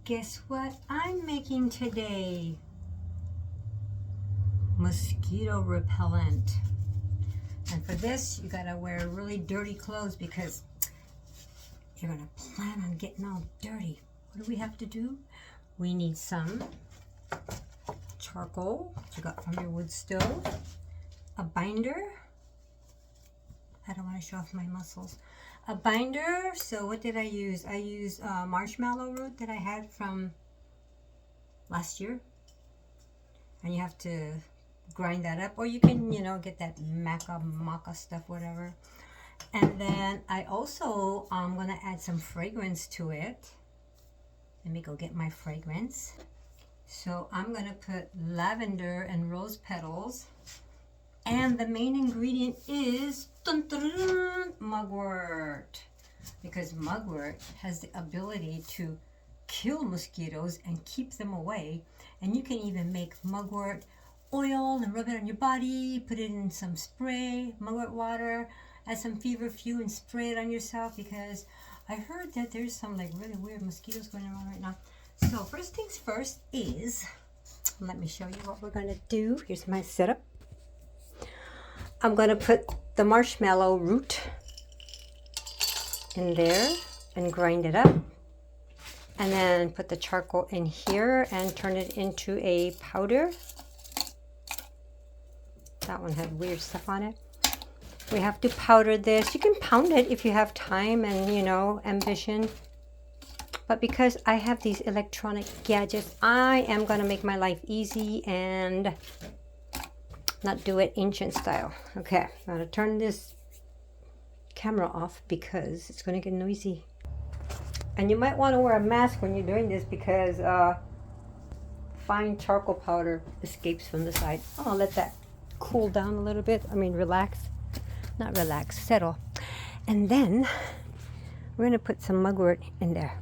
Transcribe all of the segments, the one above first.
Guess what I'm making today? Mosquito repellent. And for this, you gotta wear really dirty clothes because you're gonna plan on getting all dirty. What do we have to do? We need some charcoal that you got from your wood stove, a binder. I don't want to show off my muscles. A binder. So what did I use? I used marshmallow root that I had from last year. And you have to grind that up, or you can, get that maca stuff, whatever. And then I also I'm gonna add some fragrance to it. Let me go get my fragrance. So I'm gonna put lavender and rose petals, and the main ingredient is mugwort, because mugwort has the ability to kill mosquitoes and keep them away. And you can even make mugwort oil and rub it on your body, put it in some spray, mugwort water, add some feverfew and spray it on yourself, because I heard that there's some like really weird mosquitoes going around right now. So first things first is, let me show you what we're going to do. Here's my setup. I'm going to put the marshmallow root in there and grind it up. And then put the charcoal in here and turn it into a powder. That one had weird stuff on it. We have to powder this. You can pound it if you have time and, ambition. But because I have these electronic gadgets, I am going to make my life easy and not do it ancient style. Okay, I'm going to turn this camera off because it's going to get noisy. And you might want to wear a mask when you're doing this because fine charcoal powder escapes from the side. I'll let that cool down a little bit. Relax. Not relax, settle. And then we're going to put some mugwort in there.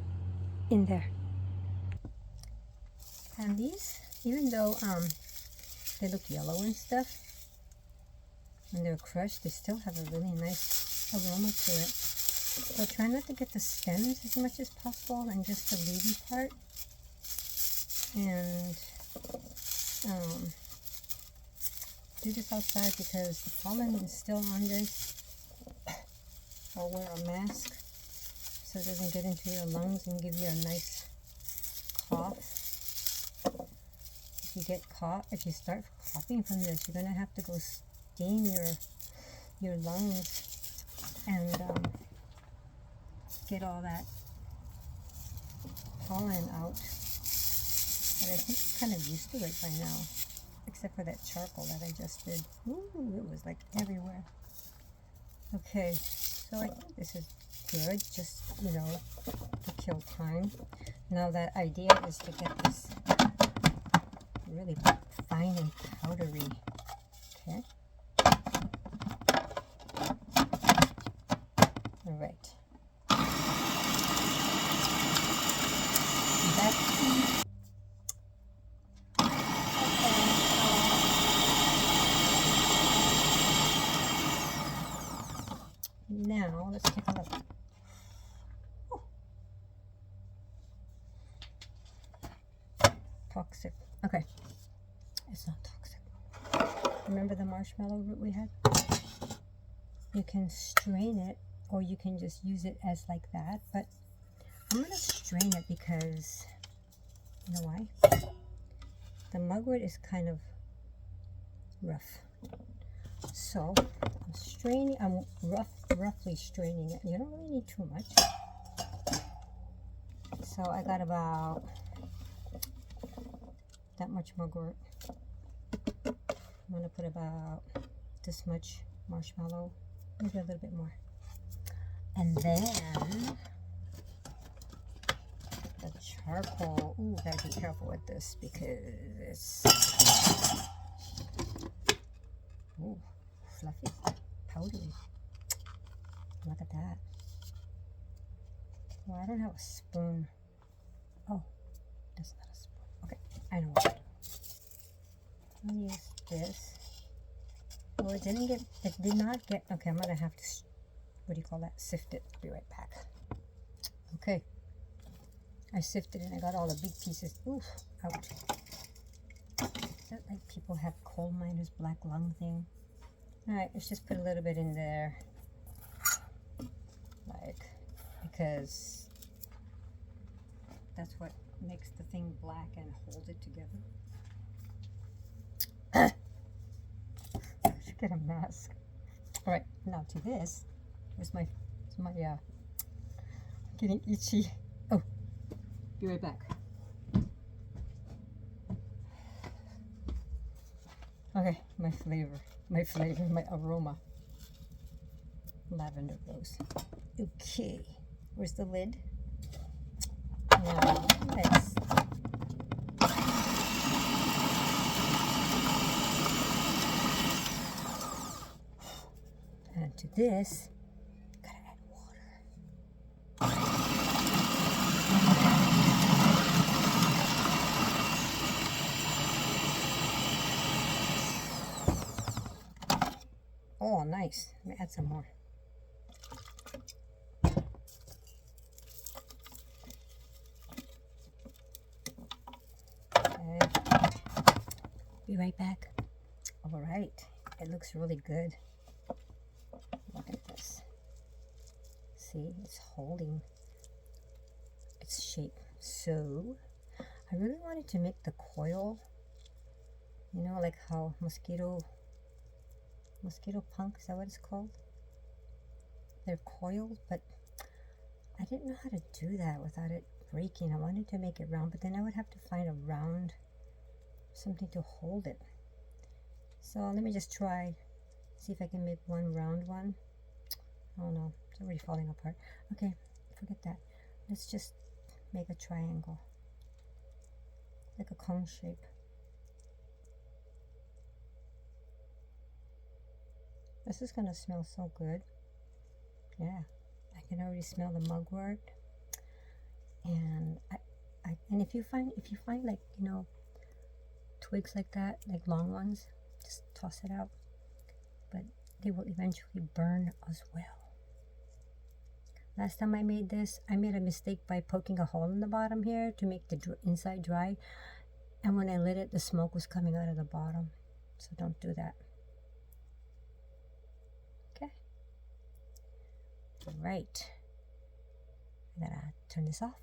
And these, even though they look yellow and stuff, when they're crushed, they still have a really nice aroma to it. So try not to get the stems as much as possible and just the leafy part. And do this outside because the pollen is still on this. I'll wear a mask so it doesn't get into your lungs and give you a nice cough. If you start coughing from this, you're gonna have to go steam your lungs and get all that pollen out. But I think I'm kind of used to it by now, except for that charcoal that I just did. Ooh, it was like everywhere. Okay, so I think this is good, just, to kill time. Now that idea is to get this really fine and powdery. Okay. All right. Now let's take a look. Oh. Toxic. Okay. It's not toxic. Remember the marshmallow root we had? You can strain it, or you can just use it as like that, but I'm going to strain it because, you know why? The mugwort is kind of rough. So I'm roughly straining it. You don't really need too much. So I got about that much mugwort. I'm going to put about this much marshmallow, maybe a little bit more. And then the charcoal. Ooh, gotta be careful with this because it's fluffy, powdery. Look at that. Well, I don't have a spoon. Oh, that's not a spoon. Okay, I know what. I'll use this. Oh, it did not get, okay, I'm gonna have to, sift it. Be right back. Okay. I sifted and I got all the big pieces. Oof, out. Is that like people have coal miners' black lung thing? All right, let's just put a little bit in there. Like, because that's what makes the thing black and holds it together. I should get a mask. All right, now to this. Where's my getting itchy. Oh, be right back. Okay, my aroma. Lavender rose. Okay, where's the lid? Now, let's add to this. Gotta add water. Oh, nice. Let me add some more. Okay. Be right back. All right. It looks really good. Look at this. See, it's holding its shape. So, I really wanted to make the coil, you know, like how mosquito punk, is that what it's called? They're coiled, but I didn't know how to do that without it breaking. I wanted to make it round, but then I would have to find a round, something to hold it. So let me just try, see if I can make one round one. Oh no, it's already falling apart. Okay, forget that. Let's just make a triangle, like a cone shape. This is gonna smell so good. Yeah, I can already smell the mugwort. And and if you find like, you know, twigs like that, like long ones, just toss it out. But they will eventually burn as well. Last time I made this, I made a mistake by poking a hole in the bottom here to make the inside dry. And when I lit it, the smoke was coming out of the bottom. So don't do that. Okay. All right. I gotta turn this off.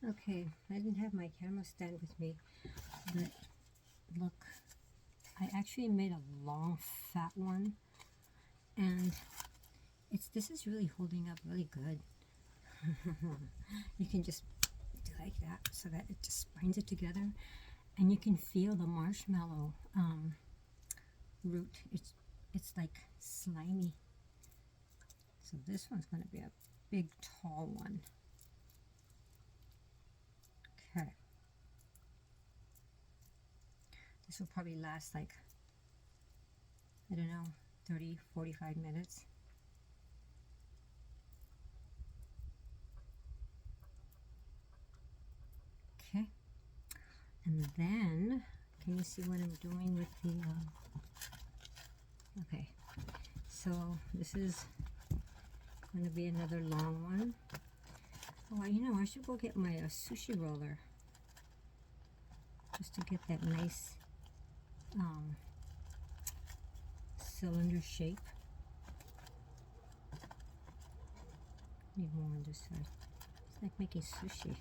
Okay, I didn't have my camera stand with me, but look, I actually made a long fat one, and this is really holding up really good. You can just do like that so that it just binds it together, and you can feel the marshmallow root. It's like slimy. So this one's going to be a big tall one. Okay. This will probably last like, I don't know, 30, 45 minutes. Okay. And then, can you see what I'm doing with the, okay. So this is going to be another long one. Oh, you know, I should go get my sushi roller just to get that nice cylinder shape. Need more on this side. It's like making sushi.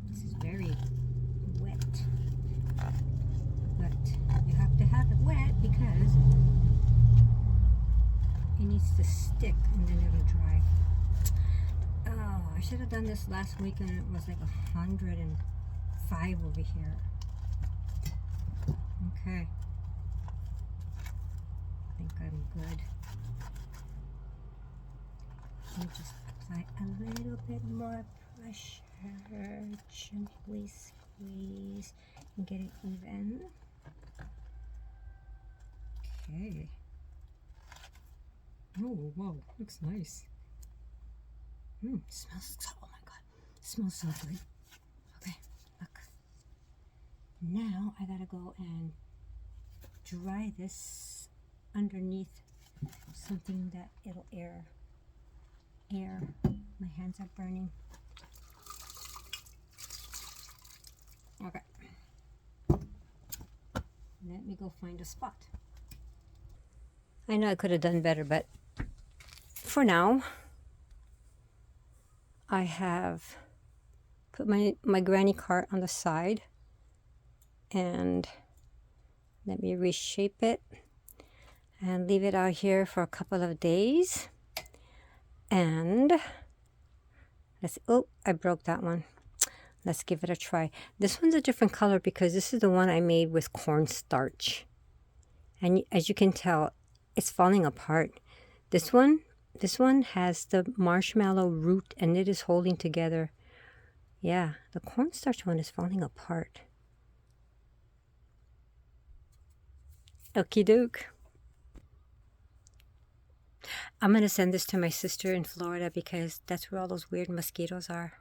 This is very wet, but you have to have it wet because it needs to stick and then it'll dry. Oh, I should have done this last week and it was like 105 over here. Okay. I think I'm good. Let me just apply a little bit more pressure. Gently squeeze and get it even. Okay. Oh, whoa, looks nice. Smells so, oh my god, smells so good. Okay, look. Now I gotta go and dry this underneath something that it'll air My hands are burning. Okay. Let me go find a spot. I know I could have done better, but for now, I have put my granny cart on the side, and let me reshape it and leave it out here for a couple of days. And oh, I broke that one. Let's give it a try. This one's a different color because this is the one I made with cornstarch. And as you can tell, it's falling apart. This one has the marshmallow root and it is holding together. Yeah, the cornstarch one is falling apart. Okie doke. I'm going to send this to my sister in Florida because that's where all those weird mosquitoes are.